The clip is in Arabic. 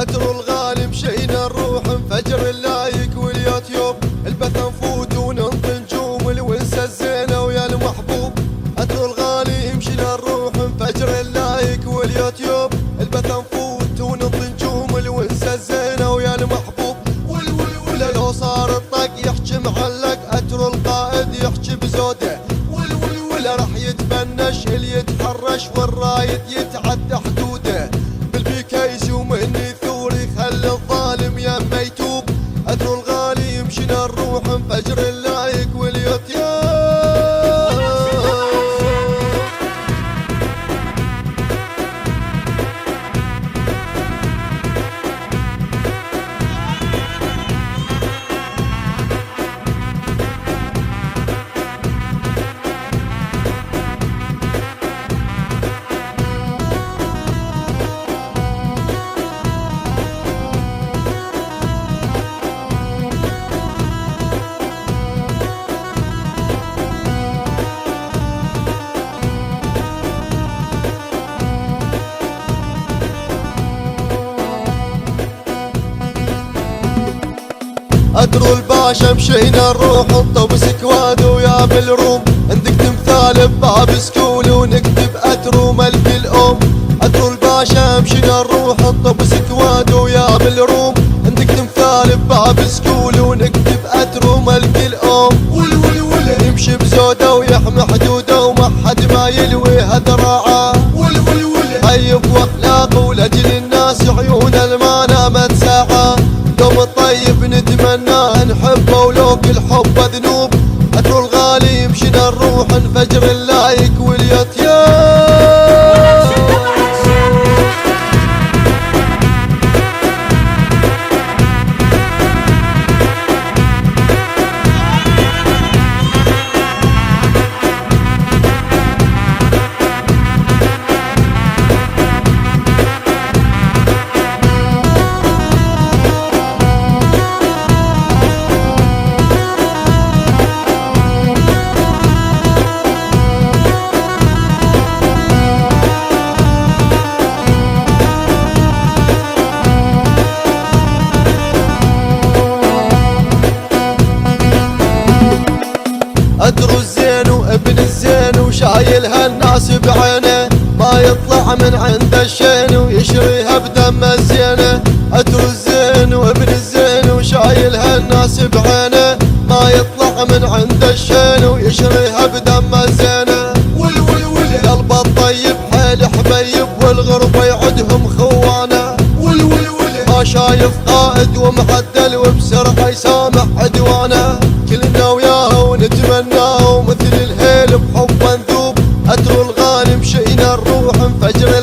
أترو الغالي مشينا نروح نفجر اللايك واليوتيوب، البث نفوت وننطي نجوم الونسة الزينة ويا المحبوب. أترو الغالي مشينا نروح نفجر اللايك واليوتيوب، البث نفوت وننطي نجوم الونسة الزينة ويا المحبوب. ولا لو صار الطق يحكي معلق، أترو القائد يحكي بزوده، ولا راح يتفنش اللي يتحرش والرايد يتعدى حدوده. بالبيكيز ومن ثوري خلي الظالم يا ميتوب. أترو الغالي مشينا نروح نفجر اللايك واليوتيوب. أترو الباشا مشينا نروح نطب سكواد ويا بالروم، عندك تمثال بباب سكول ونكتب أترو ملك الأم. أترو الباشا مشينا نروح نطب سكواد ويا بالروم، عندك تمثال بباب سكول ونكتب أترو ملك الأم. يمشي بزوده ويحمي حدوده وما حد ما يلويها ذراعه، طيب واخلاقه ولاجل الناس عيون المانا ما تساعه. دوم الطيب نتمناه نحبه ولو كل حبه ذنوب. أترو الغالي مشينا نروح نفجر اللايك واليوتيوب. أترو الزين وابن الزين وشايل هالناس بعينه، ما يطلع من عند الشين ويشريها بدم الزينه. أترو الزين وابن الزين وشايل هالناس بعينه، ما يطلع من عند الشين ويشريها بدم الزينه. قلب الطيب حيل حبيب والغربة يعدهم خوانه، ما شايف قائد ومعدل وبسرعة يسامح عدوانه. كلنا وياه ونتمناه ومثل الهيل بحب نذوب. أترو الغالي مشينا نروح نفجر